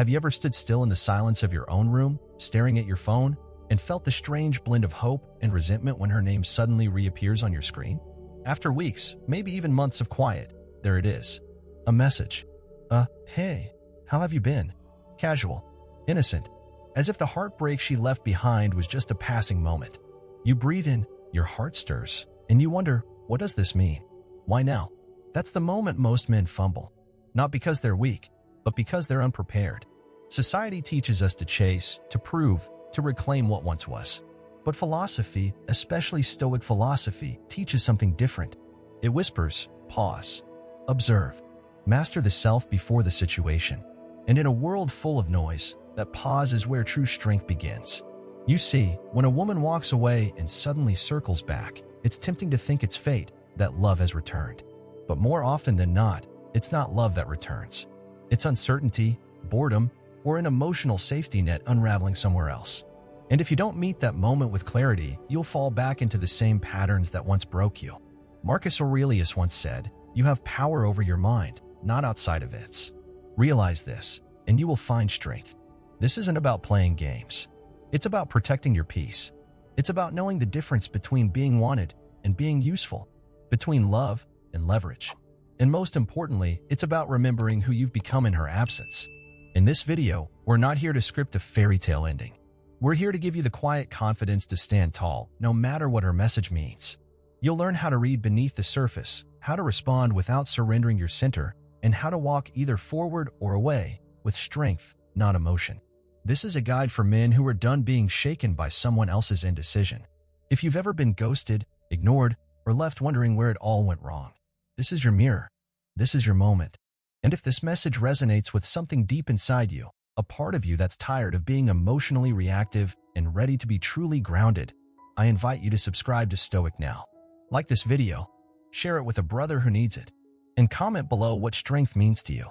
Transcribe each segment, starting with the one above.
Have you ever stood still in the silence of your own room, staring at your phone, and felt the strange blend of hope and resentment when her name suddenly reappears on your screen? After weeks, maybe even months of quiet, there it is. A message. Hey, how have you been? Casual, innocent, as if the heartbreak she left behind was just a passing moment. You breathe in, your heart stirs, and you wonder, what does this mean? Why now? That's the moment most men fumble. Not because they're weak, but because they're unprepared. Society teaches us to chase, to prove, to reclaim what once was. But philosophy, especially Stoic philosophy, teaches something different. It whispers, pause, observe, master the self before the situation. And in a world full of noise, that pause is where true strength begins. You see, when a woman walks away and suddenly circles back, it's tempting to think it's fate, that love has returned. But more often than not, it's not love that returns. It's uncertainty, boredom, or an emotional safety net unraveling somewhere else. And if you don't meet that moment with clarity, you'll fall back into the same patterns that once broke you. Marcus Aurelius once said, "You have power over your mind, not outside events." Realize this, and you will find strength. This isn't about playing games. It's about protecting your peace. It's about knowing the difference between being wanted and being useful, between love and leverage. And most importantly, it's about remembering who you've become in her absence. In this video, we're not here to script a fairy tale ending. We're here to give you the quiet confidence to stand tall, no matter what her message means. You'll learn how to read beneath the surface, how to respond without surrendering your center, and how to walk either forward or away with strength, not emotion. This is a guide for men who are done being shaken by someone else's indecision. If you've ever been ghosted, ignored, or left wondering where it all went wrong, this is your mirror. This is your moment. And if this message resonates with something deep inside you, a part of you that's tired of being emotionally reactive and ready to be truly grounded, I invite you to subscribe to Stoic now. Like this video, share it with a brother who needs it, and comment below what strength means to you.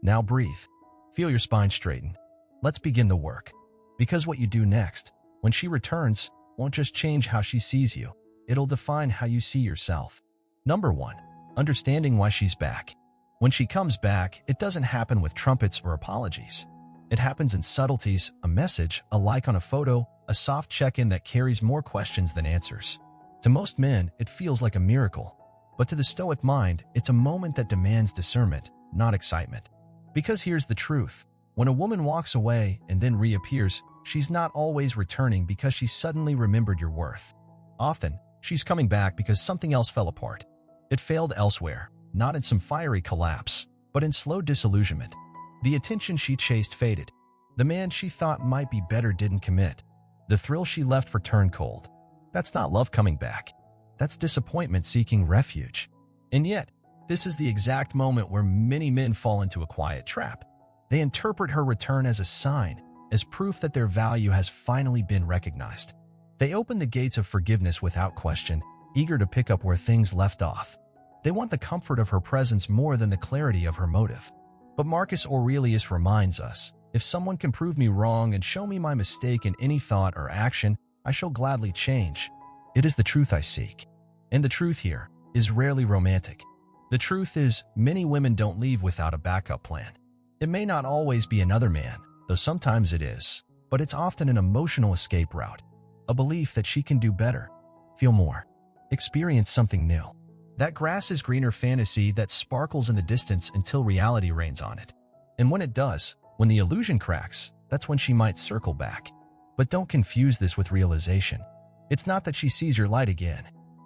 Now breathe. Feel your spine straighten. Let's begin the work. Because what you do next, when she returns, won't just change how she sees you, it'll define how you see yourself. Number 1. Understanding why she's back. When she comes back, it doesn't happen with trumpets or apologies. It happens in subtleties, a message, a like on a photo, a soft check-in that carries more questions than answers. To most men, it feels like a miracle. But to the Stoic mind, it's a moment that demands discernment, not excitement. Because here's the truth. When a woman walks away and then reappears, she's not always returning because she suddenly remembered your worth. Often, she's coming back because something else fell apart. It failed elsewhere, not in some fiery collapse, but in slow disillusionment. The attention she chased faded. The man she thought might be better didn't commit. The thrill she left for turned cold. That's not love coming back. That's disappointment seeking refuge. And yet, this is the exact moment where many men fall into a quiet trap. They interpret her return as a sign, as proof that their value has finally been recognized. They open the gates of forgiveness without question, eager to pick up where things left off. They want the comfort of her presence more than the clarity of her motive. But Marcus Aurelius reminds us, if someone can prove me wrong and show me my mistake in any thought or action, I shall gladly change. It is the truth I seek. And the truth here is rarely romantic. The truth is, many women don't leave without a backup plan. It may not always be another man, though sometimes it is, but it's often an emotional escape route, a belief that she can do better, feel more, experience something new. That grass is greener fantasy that sparkles in the distance until reality rains on it. And when it does, when the illusion cracks, that's when she might circle back. But don't confuse this with realization. It's not that she sees your light again.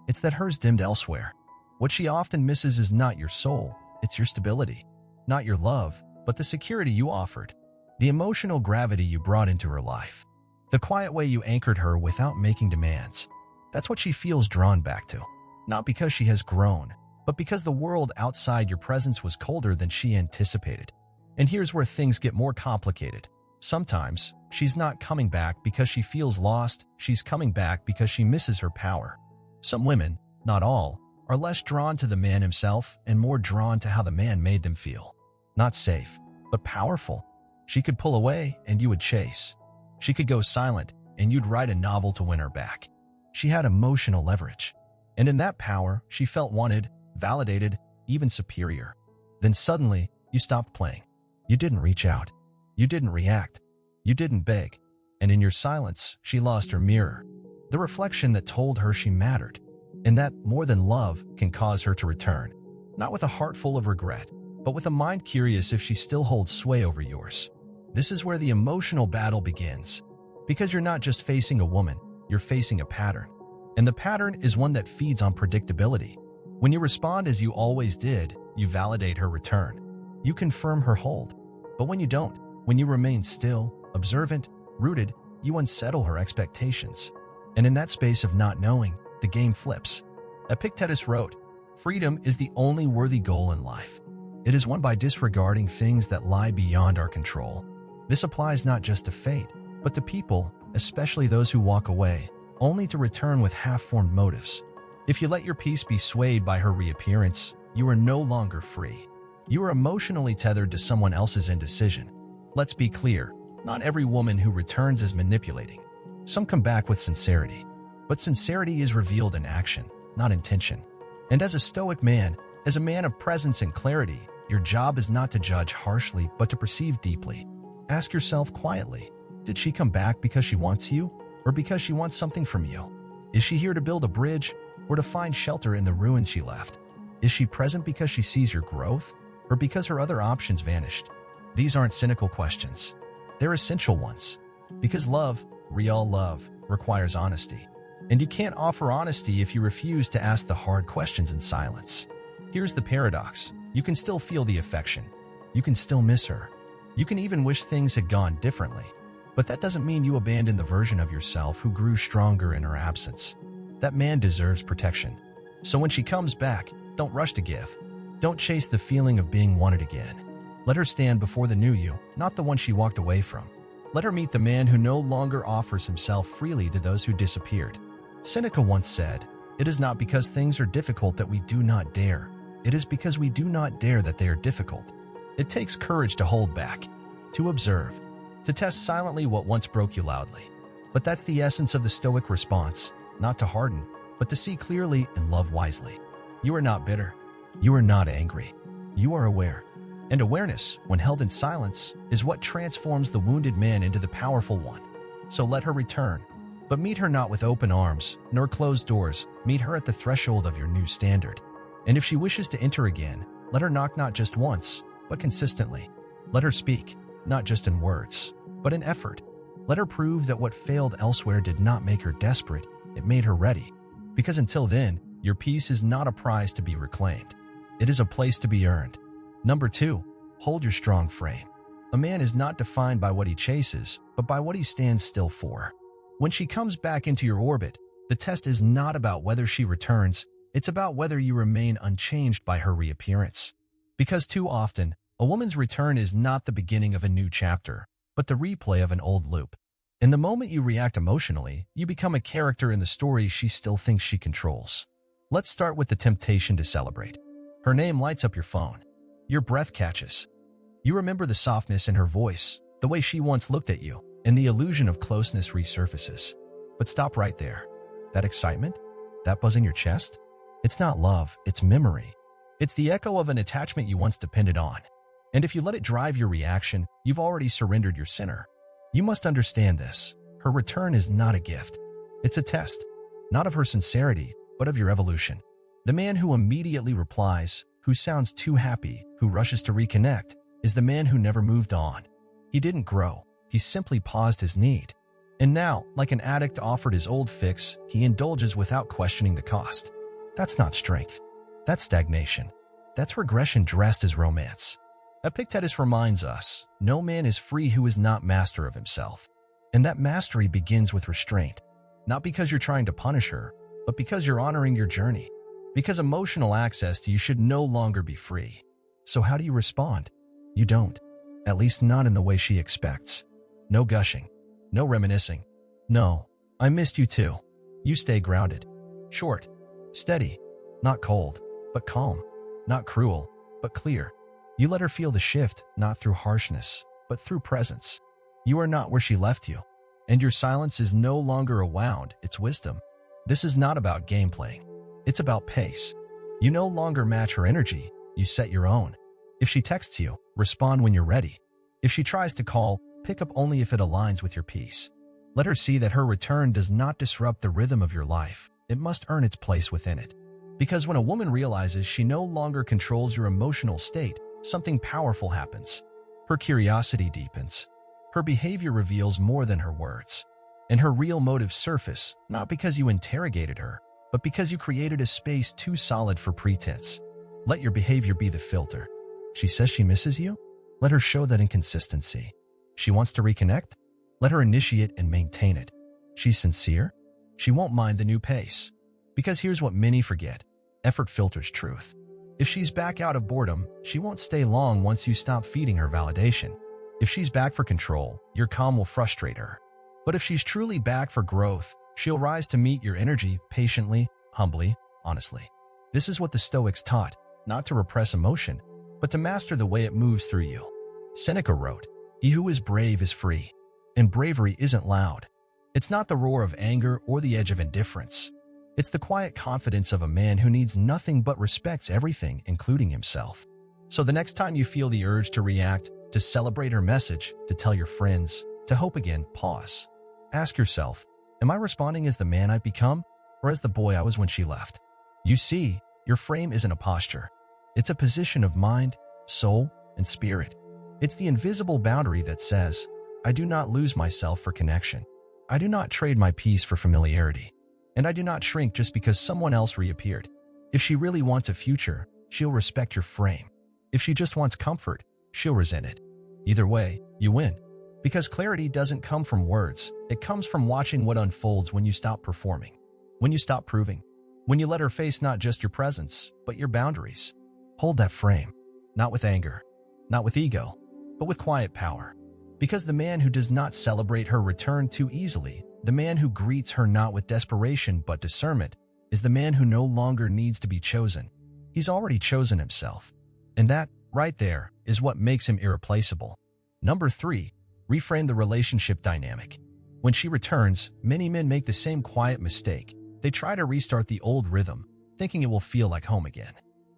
It's that hers dimmed elsewhere. What she often misses is not your soul, it's your stability. Not your love, but the security you offered. The emotional gravity you brought into her life. The quiet way you anchored her without making demands. That's what she feels drawn back to. Not because she has grown, but because the world outside your presence was colder than she anticipated. And here's where things get more complicated. Sometimes, she's not coming back because she feels lost, she's coming back because she misses her power. Some women, not all, are less drawn to the man himself and more drawn to how the man made them feel. Not safe, but powerful. She could pull away and you would chase. She could go silent and you'd write a novel to win her back. She had emotional leverage. And in that power, she felt wanted, validated, even superior. Then suddenly, you stopped playing. You didn't reach out. You didn't react. You didn't beg. And in your silence, she lost her mirror, the reflection that told her she mattered, and that, more than love, can cause her to return, not with a heart full of regret, but with a mind curious if she still holds sway over yours. This is where the emotional battle begins, because you're not just facing a woman, you're facing a pattern. And the pattern is one that feeds on predictability. When you respond as you always did, you validate her return. You confirm her hold. But when you don't, when you remain still, observant, rooted, you unsettle her expectations. And in that space of not knowing, the game flips. Epictetus wrote, "Freedom is the only worthy goal in life. It is won by disregarding things that lie beyond our control." This applies not just to fate, but to people, especially those who walk away, only to return with half-formed motives. If you let your peace be swayed by her reappearance, you are no longer free. You are emotionally tethered to someone else's indecision. Let's be clear, not every woman who returns is manipulating. Some come back with sincerity. But sincerity is revealed in action, not intention. And as a Stoic man, as a man of presence and clarity, your job is not to judge harshly, but to perceive deeply. Ask yourself quietly, did she come back because she wants you, or because she wants something from you? Is she here to build a bridge, or to find shelter in the ruins she left? Is she present because she sees your growth, or because her other options vanished? These aren't cynical questions. They're essential ones. Because love, real love, requires honesty. And you can't offer honesty if you refuse to ask the hard questions in silence. Here's the paradox. You can still feel the affection. You can still miss her. You can even wish things had gone differently. But that doesn't mean you abandon the version of yourself who grew stronger in her absence. That man deserves protection. So when she comes back, don't rush to give. Don't chase the feeling of being wanted again. Let her stand before the new you, not the one she walked away from. Let her meet the man who no longer offers himself freely to those who disappeared. Seneca once said, "It is not because things are difficult that we do not dare. It is because we do not dare that they are difficult." It takes courage to hold back, to observe, to test silently what once broke you loudly. But that's the essence of the Stoic response, not to harden, but to see clearly and love wisely. You are not bitter. You are not angry. You are aware. And awareness, when held in silence, is what transforms the wounded man into the powerful one. So let her return. But meet her not with open arms, nor closed doors. Meet her at the threshold of your new standard. And if she wishes to enter again, let her knock not just once, but consistently. Let her speak, not just in words, but in effort. Let her prove that what failed elsewhere did not make her desperate, it made her ready. Because until then, your peace is not a prize to be reclaimed. It is a place to be earned. Number 2, hold your strong frame. A man is not defined by what he chases, but by what he stands still for. When she comes back into your orbit, the test is not about whether she returns, it's about whether you remain unchanged by her reappearance. Because too often, a woman's return is not the beginning of a new chapter, but the replay of an old loop. In the moment you react emotionally, you become a character in the story she still thinks she controls. Let's start with the temptation to celebrate. Her name lights up your phone. Your breath catches. You remember the softness in her voice, the way she once looked at you, and the illusion of closeness resurfaces. But stop right there. That excitement? That buzz in your chest? It's not love, it's memory. It's the echo of an attachment you once depended on. And if you let it drive your reaction, you've already surrendered your center. You must understand this. Her return is not a gift. It's a test, not of her sincerity, but of your evolution. The man who immediately replies, who sounds too happy, who rushes to reconnect, is the man who never moved on. He didn't grow. He simply paused his need. And now, like an addict offered his old fix, he indulges without questioning the cost. That's not strength. That's stagnation. That's regression dressed as romance. Epictetus reminds us, no man is free who is not master of himself. And that mastery begins with restraint. Not because you're trying to punish her, but because you're honoring your journey. Because emotional access to you should no longer be free. So how do you respond? You don't. At least not in the way she expects. No gushing. No reminiscing. No, I missed you too. You stay grounded. Short. Steady. Not cold, but calm. Not cruel, but clear. You let her feel the shift, not through harshness, but through presence. You are not where she left you. And your silence is no longer a wound, it's wisdom. This is not about game playing. It's about pace. You no longer match her energy, you set your own. If she texts you, respond when you're ready. If she tries to call, pick up only if it aligns with your peace. Let her see that her return does not disrupt the rhythm of your life. It must earn its place within it. Because when a woman realizes she no longer controls your emotional state, something powerful happens. Her curiosity deepens. Her behavior reveals more than her words. And her real motives surface, not because you interrogated her, but because you created a space too solid for pretense. Let your behavior be the filter. She says she misses you? Let her show that in consistency. She wants to reconnect? Let her initiate and maintain it. She's sincere? She won't mind the new pace. Because here's what many forget. Effort filters truth. If she's back out of boredom, she won't stay long once you stop feeding her validation. If she's back for control, your calm will frustrate her. But if she's truly back for growth, she'll rise to meet your energy patiently, humbly, honestly. This is what the Stoics taught, not to repress emotion, but to master the way it moves through you. Seneca wrote, "He who is brave is free." And bravery isn't loud. It's not the roar of anger or the edge of indifference. It's the quiet confidence of a man who needs nothing but respects everything, including himself. So the next time you feel the urge to react, to celebrate her message, to tell your friends, to hope again, pause. Ask yourself, am I responding as the man I've become, or as the boy I was when she left? You see, your frame isn't a posture. It's a position of mind, soul, and spirit. It's the invisible boundary that says, I do not lose myself for connection. I do not trade my peace for familiarity. And I do not shrink just because someone else reappeared. If she really wants a future, she'll respect your frame. If she just wants comfort, she'll resent it. Either way, you win. Because clarity doesn't come from words. It comes from watching what unfolds when you stop performing. When you stop proving. When you let her face not just your presence, but your boundaries. Hold that frame. Not with anger. Not with ego. But with quiet power. Because the man who does not celebrate her return too easily, the man who greets her not with desperation but discernment, is the man who no longer needs to be chosen. He's already chosen himself. And that, right there, is what makes him irreplaceable. Number 3, reframe the relationship dynamic. When she returns, many men make the same quiet mistake. They try to restart the old rhythm, thinking it will feel like home again.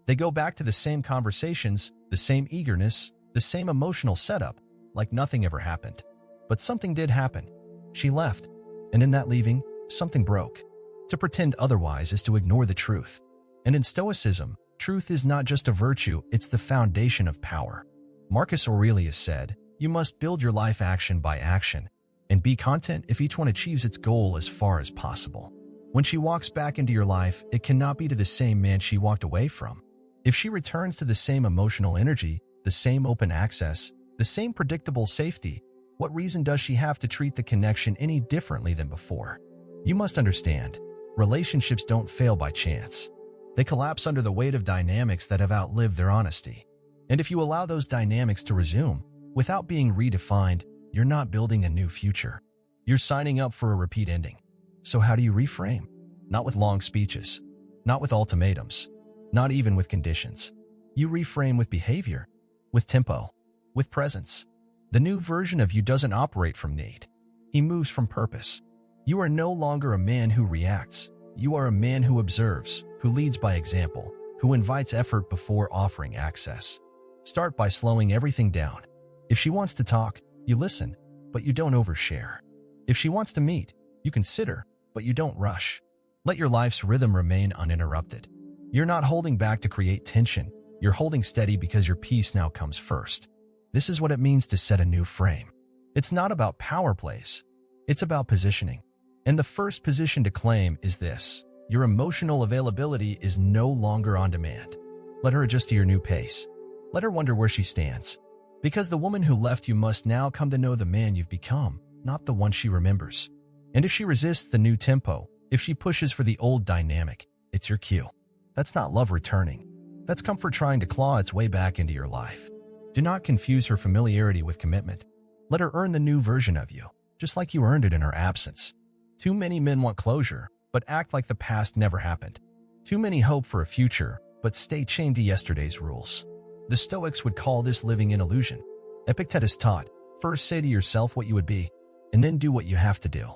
They go back to the same conversations, the same eagerness, the same emotional setup, like nothing ever happened. But something did happen. She left, and in that leaving, something broke. To pretend otherwise is to ignore the truth. And in Stoicism, truth is not just a virtue, it's the foundation of power. Marcus Aurelius said, "You must build your life action by action, and be content if each one achieves its goal as far as possible." When she walks back into your life, it cannot be to the same man she walked away from. If she returns to the same emotional energy, the same open access, the same predictable safety, what reason does she have to treat the connection any differently than before? You must understand, relationships don't fail by chance. They collapse under the weight of dynamics that have outlived their honesty. And if you allow those dynamics to resume, without being redefined, you're not building a new future. You're signing up for a repeat ending. So how do you reframe? Not with long speeches, not with ultimatums, not even with conditions. You reframe with behavior, with tempo, with presence. The new version of you doesn't operate from need. He moves from purpose. You are no longer a man who reacts. You are a man who observes, who leads by example, who invites effort before offering access. Start by slowing everything down. If she wants to talk, you listen, but you don't overshare. If she wants to meet, you consider, but you don't rush. Let your life's rhythm remain uninterrupted. You're not holding back to create tension. You're holding steady because your peace now comes first. This is what it means to set a new frame. It's not about power plays. It's about positioning. And the first position to claim is this: your emotional availability is no longer on demand. Let her adjust to your new pace. Let her wonder where she stands. Because the woman who left you must now come to know the man you've become, not the one she remembers. And if she resists the new tempo, if she pushes for the old dynamic, it's your cue. That's not love returning. That's comfort trying to claw its way back into your life. Do not confuse her familiarity with commitment. Let her earn the new version of you, just like you earned it in her absence. Too many men want closure, but act like the past never happened. Too many hope for a future, but stay chained to yesterday's rules. The Stoics would call this living in illusion. Epictetus taught, first say to yourself what you would be, and then do what you have to do.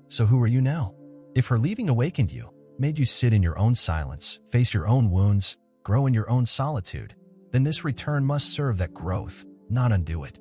So who are you now? If her leaving awakened you, made you sit in your own silence, face your own wounds, grow in your own solitude, then this return must serve that growth, not undo it.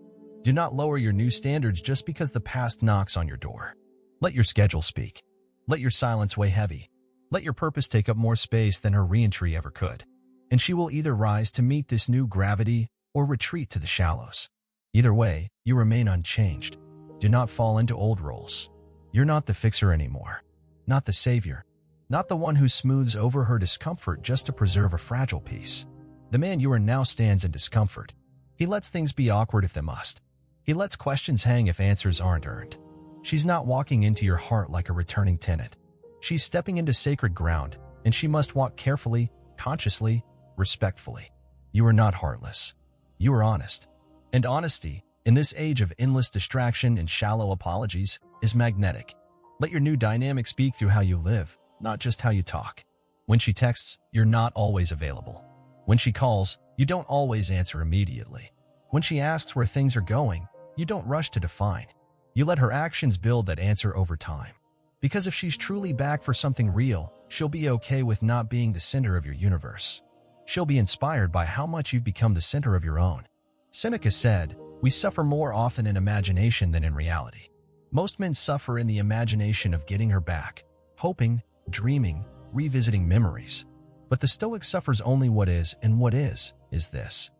Do not lower your new standards just because the past knocks on your door. Let your schedule speak. Let your silence weigh heavy. Let your purpose take up more space than her reentry ever could. And she will either rise to meet this new gravity or retreat to the shallows. Either way, you remain unchanged. Do not fall into old roles. You're not the fixer anymore. Not the savior. Not the one who smooths over her discomfort just to preserve a fragile peace. The man you are now stands in discomfort. He lets things be awkward if they must. He lets questions hang if answers aren't earned. She's not walking into your heart like a returning tenant. She's stepping into sacred ground, and she must walk carefully, consciously, respectfully. You are not heartless. You are honest. And honesty, in this age of endless distraction and shallow apologies, is magnetic. Let your new dynamic speak through how you live, not just how you talk. When she texts, you're not always available. When she calls, you don't always answer immediately. When she asks where things are going, you don't rush to define. You let her actions build that answer over time. Because if she's truly back for something real, she'll be okay with not being the center of your universe. She'll be inspired by how much you've become the center of your own. Seneca said, "We suffer more often in imagination than in reality." Most men suffer in the imagination of getting her back, hoping, dreaming, revisiting memories. But the Stoic suffers only what is, and what is this.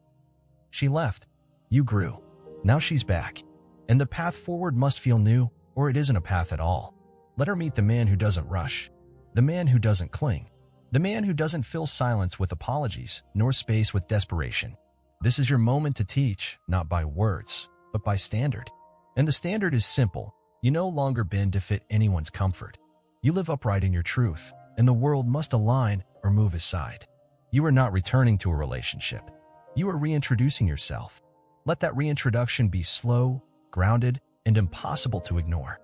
She left. You grew. Now she's back. And the path forward must feel new, or it isn't a path at all. Let her meet the man who doesn't rush, the man who doesn't cling, the man who doesn't fill silence with apologies, nor space with desperation. This is your moment to teach, not by words, but by standard. And the standard is simple. You no longer bend to fit anyone's comfort. You live upright in your truth, and the world must align or move aside. You are not returning to a relationship. You are reintroducing yourself. Let that reintroduction be slow, grounded, and impossible to ignore.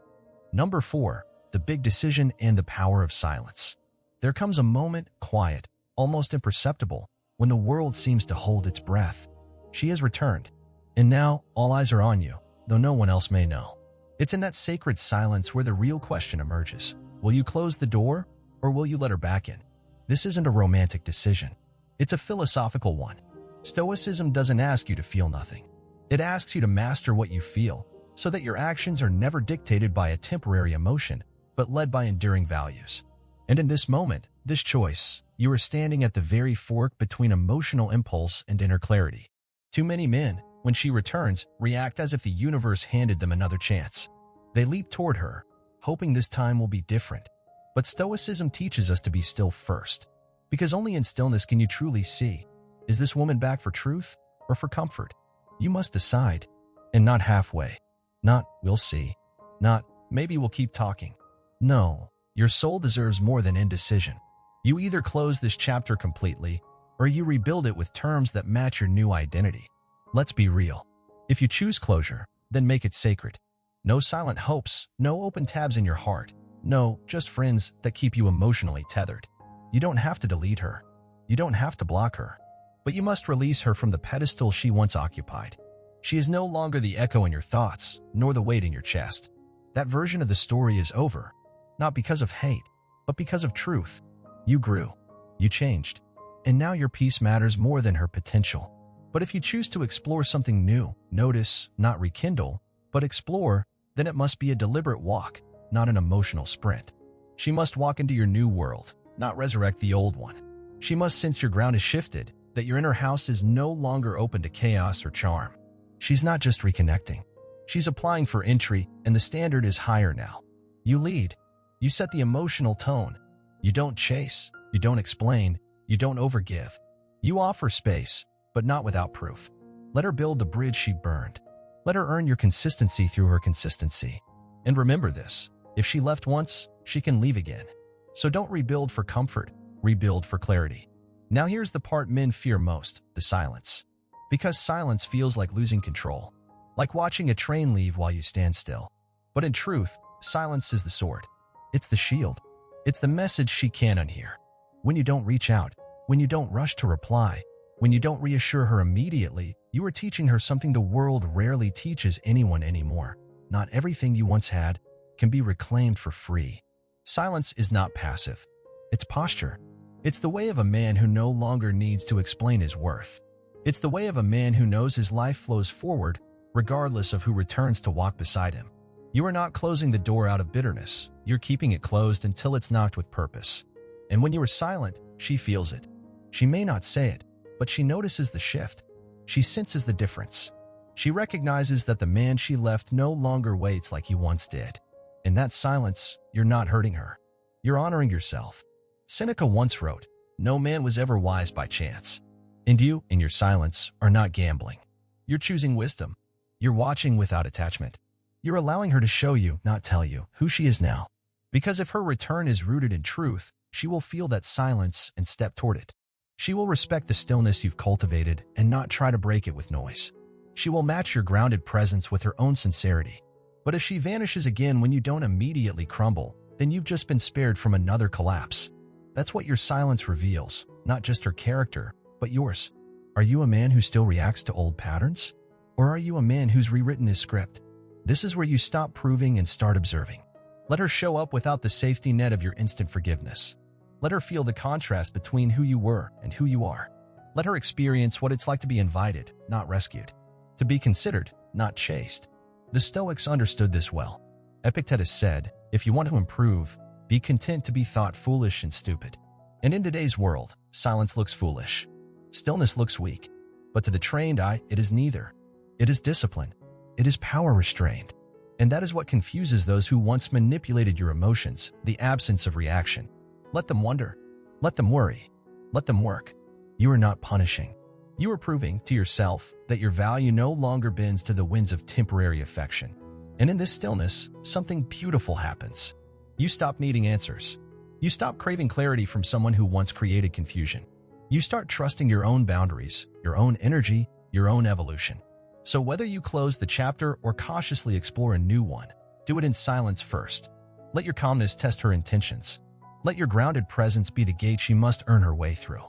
Number 4, the big decision and the power of silence. There comes a moment, quiet, almost imperceptible, when the world seems to hold its breath. She has returned, and now all eyes are on you, though no one else may know. It's in that sacred silence where the real question emerges. Will you close the door, or will you let her back in? This isn't a romantic decision. It's a philosophical one. Stoicism doesn't ask you to feel nothing. It asks you to master what you feel, so that your actions are never dictated by a temporary emotion, but led by enduring values. And in this moment, this choice, you are standing at the very fork between emotional impulse and inner clarity. Too many men, when she returns, react as if the universe handed them another chance. They leap toward her, hoping this time will be different. But Stoicism teaches us to be still first, because only in stillness can you truly see, is this woman back for truth or for comfort? You must decide, and not halfway. Not, we'll see. Not, maybe we'll keep talking. No, your soul deserves more than indecision. You either close this chapter completely, or you rebuild it with terms that match your new identity. Let's be real. If you choose closure, then make it sacred. No silent hopes, no open tabs in your heart. No, just friends that keep you emotionally tethered. You don't have to delete her. You don't have to block her. But you must release her from the pedestal she once occupied. She is no longer the echo in your thoughts, nor the weight in your chest. That version of the story is over, not because of hate, but because of truth. You grew. You changed. And now your peace matters more than her potential. But if you choose to explore something new, notice, not rekindle, but explore, then it must be a deliberate walk, not an emotional sprint. She must walk into your new world, not resurrect the old one. She must sense your ground is shifted, that your inner house is no longer open to chaos or charm. She's not just reconnecting. She's applying for entry, and the standard is higher now. You lead. You set the emotional tone. You don't chase. You don't explain. You don't overgive. You offer space, but not without proof. Let her build the bridge she burned. Let her earn your consistency through her consistency. And remember this, if she left once, she can leave again. So don't rebuild for comfort, rebuild for clarity. Now here's the part men fear most, the silence. Because silence feels like losing control, like watching a train leave while you stand still. But in truth, silence is the sword. It's the shield. It's the message she can't unhear. When you don't reach out, when you don't rush to reply, when you don't reassure her immediately, you are teaching her something the world rarely teaches anyone anymore. Not everything you once had can be reclaimed for free. Silence is not passive. It's posture. It's the way of a man who no longer needs to explain his worth. It's the way of a man who knows his life flows forward, regardless of who returns to walk beside him. You are not closing the door out of bitterness. You're keeping it closed until it's knocked with purpose. And when you are silent, she feels it. She may not say it, but she notices the shift. She senses the difference. She recognizes that the man she left no longer waits like he once did. In that silence, you're not hurting her. You're honoring yourself. Seneca once wrote, "No man was ever wise by chance." And you, in your silence, are not gambling. You're choosing wisdom. You're watching without attachment. You're allowing her to show you, not tell you, who she is now. Because if her return is rooted in truth, she will feel that silence and step toward it. She will respect the stillness you've cultivated and not try to break it with noise. She will match your grounded presence with her own sincerity. But if she vanishes again when you don't immediately crumble, then you've just been spared from another collapse. That's what your silence reveals, not just her character, but yours. Are you a man who still reacts to old patterns? Or are you a man who's rewritten his script? This is where you stop proving and start observing. Let her show up without the safety net of your instant forgiveness. Let her feel the contrast between who you were and who you are. Let her experience what it's like to be invited, not rescued. To be considered, not chased. The Stoics understood this well. Epictetus said, "If you want to improve, be content to be thought foolish and stupid." And in today's world, silence looks foolish. Stillness looks weak. But to the trained eye, it is neither. It is discipline. It is power restrained. And that is what confuses those who once manipulated your emotions, the absence of reaction. Let them wonder. Let them worry. Let them work. You are not punishing. You are proving to yourself that your value no longer bends to the winds of temporary affection. And in this stillness, something beautiful happens. You stop needing answers. You stop craving clarity from someone who once created confusion. You start trusting your own boundaries, your own energy, your own evolution. So whether you close the chapter or cautiously explore a new one, do it in silence first. Let your calmness test her intentions. Let your grounded presence be the gate she must earn her way through.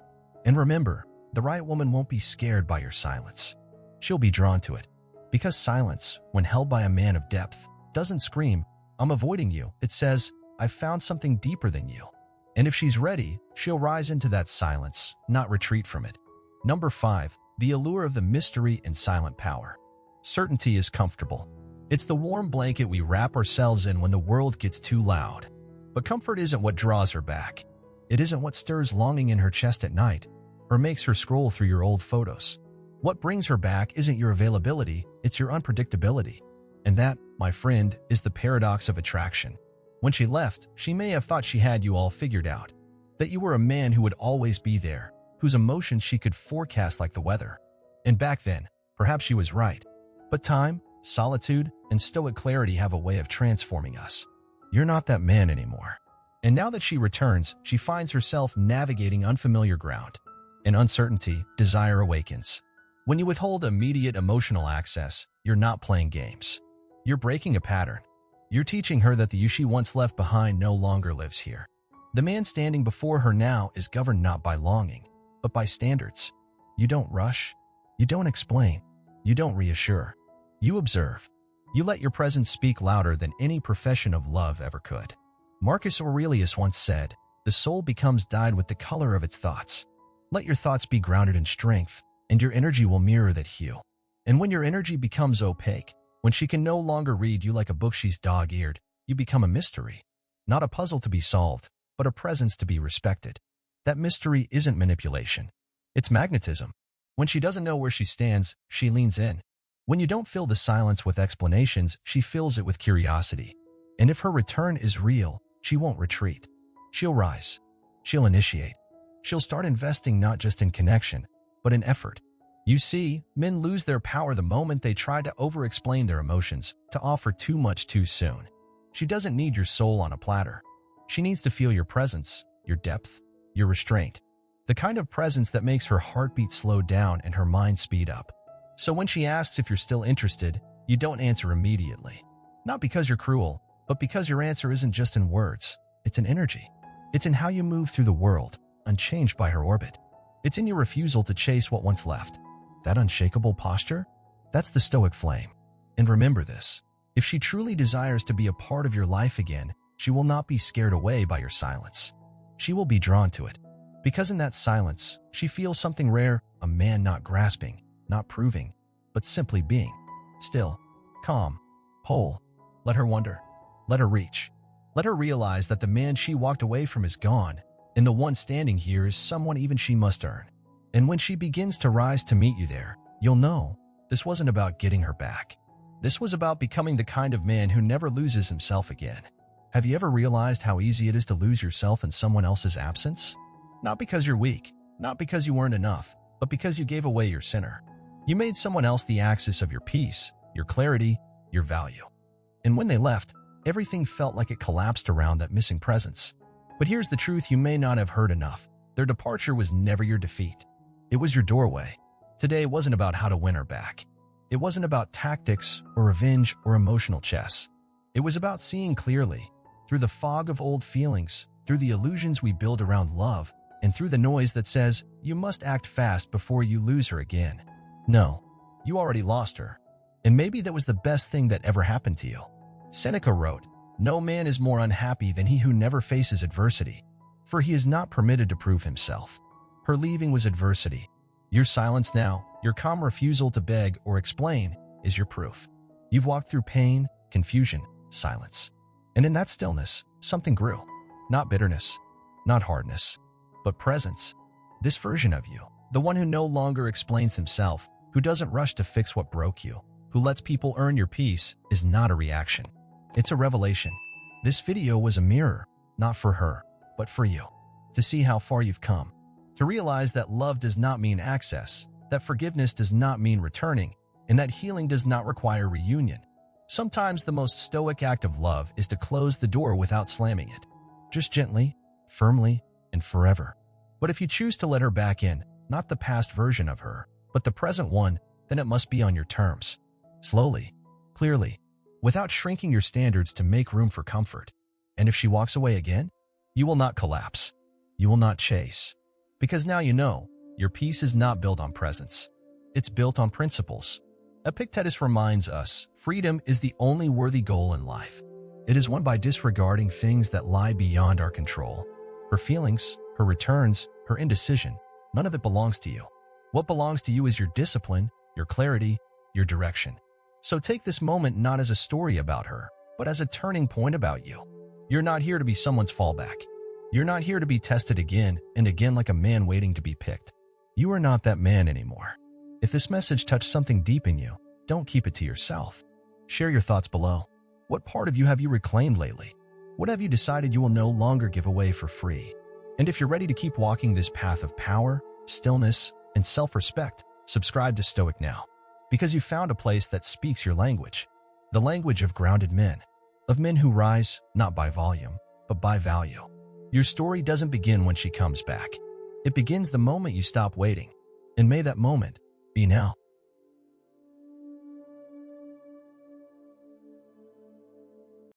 And remember, the right woman won't be scared by your silence. She'll be drawn to it. Because silence, when held by a man of depth, doesn't scream, "I'm avoiding you." It says, "I've found something deeper than you." And if she's ready, she'll rise into that silence, not retreat from it. Number 5. The allure of the mystery and silent power. Certainty is comfortable. It's the warm blanket we wrap ourselves in when the world gets too loud. But comfort isn't what draws her back. It isn't what stirs longing in her chest at night, or makes her scroll through your old photos. What brings her back isn't your availability, it's your unpredictability. And that, my friend, is the paradox of attraction. When she left, she may have thought she had you all figured out, that you were a man who would always be there, whose emotions she could forecast like the weather. And back then, perhaps she was right. But time, solitude, and stoic clarity have a way of transforming us. You're not that man anymore. And now that she returns, she finds herself navigating unfamiliar ground. In uncertainty, desire awakens. When you withhold immediate emotional access, you're not playing games. You're breaking a pattern. You're teaching her that the you she once left behind no longer lives here. The man standing before her now is governed not by longing, but by standards. You don't rush. You don't explain. You don't reassure. You observe. You let your presence speak louder than any profession of love ever could. Marcus Aurelius once said, "The soul becomes dyed with the color of its thoughts." Let your thoughts be grounded in strength, and your energy will mirror that hue. And when your energy becomes opaque, when she can no longer read you like a book she's dog-eared, you become a mystery. Not a puzzle to be solved, but a presence to be respected. That mystery isn't manipulation. It's magnetism. When she doesn't know where she stands, she leans in. When you don't fill the silence with explanations, she fills it with curiosity. And if her return is real, she won't retreat. She'll rise. She'll initiate. She'll start investing not just in connection, but in effort. You see, men lose their power the moment they try to over-explain their emotions, to offer too much too soon. She doesn't need your soul on a platter. She needs to feel your presence, your depth, your restraint. The kind of presence that makes her heartbeat slow down and her mind speed up. So when she asks if you're still interested, you don't answer immediately. Not because you're cruel, but because your answer isn't just in words. It's in energy. It's in how you move through the world, unchanged by her orbit. It's in your refusal to chase what once left. That unshakable posture? That's the Stoic flame. And remember this. If she truly desires to be a part of your life again, she will not be scared away by your silence. She will be drawn to it. Because in that silence, she feels something rare, a man not grasping, not proving, but simply being. still, calm, whole. Let her wonder. Let her reach. Let her realize that the man she walked away from is gone, and the one standing here is someone even she must earn. And when she begins to rise to meet you there, you'll know this wasn't about getting her back. This was about becoming the kind of man who never loses himself again. Have you ever realized how easy it is to lose yourself in someone else's absence? Not because you're weak, not because you weren't enough, but because you gave away your center. You made someone else the axis of your peace, your clarity, your value. And when they left, everything felt like it collapsed around that missing presence. But here's the truth you may not have heard enough. Their departure was never your defeat. It was your doorway. Today wasn't about how to win her back. It wasn't about tactics or revenge or emotional chess. It was about seeing clearly, through the fog of old feelings, through the illusions we build around love, and through the noise that says, you must act fast before you lose her again. No, you already lost her. And maybe that was the best thing that ever happened to you. Seneca wrote, "No man is more unhappy than he who never faces adversity, for he is not permitted to prove himself." Her leaving was adversity. Your silence now, your calm refusal to beg or explain, is your proof. You've walked through pain, confusion, silence. And in that stillness, something grew. Not bitterness, not hardness, but presence. This version of you, the one who no longer explains himself, who doesn't rush to fix what broke you, who lets people earn your peace, is not a reaction. It's a revelation. This video was a mirror, not for her, but for you. To see how far you've come. To realize that love does not mean access, that forgiveness does not mean returning, and that healing does not require reunion. Sometimes the most stoic act of love is to close the door without slamming it. Just gently, firmly, and forever. But if you choose to let her back in, not the past version of her, but the present one, then it must be on your terms. Slowly, clearly, without shrinking your standards to make room for comfort. And if she walks away again, you will not collapse. You will not chase. Because now you know, your peace is not built on presence. It's built on principles. Epictetus reminds us, freedom is the only worthy goal in life. It is won by disregarding things that lie beyond our control. Her feelings, her returns, her indecision, none of it belongs to you. What belongs to you is your discipline, your clarity, your direction. So take this moment not as a story about her, but as a turning point about you. You're not here to be someone's fallback. You're not here to be tested again and again like a man waiting to be picked. You are not that man anymore. If this message touched something deep in you, don't keep it to yourself. Share your thoughts below. What part of you have you reclaimed lately? What have you decided you will no longer give away for free? And if you're ready to keep walking this path of power, stillness, and self-respect, subscribe to Stoic now. Because you found a place that speaks your language. The language of grounded men. Of men who rise, not by volume, but by value. Your story doesn't begin when she comes back. It begins the moment you stop waiting. And may that moment be now.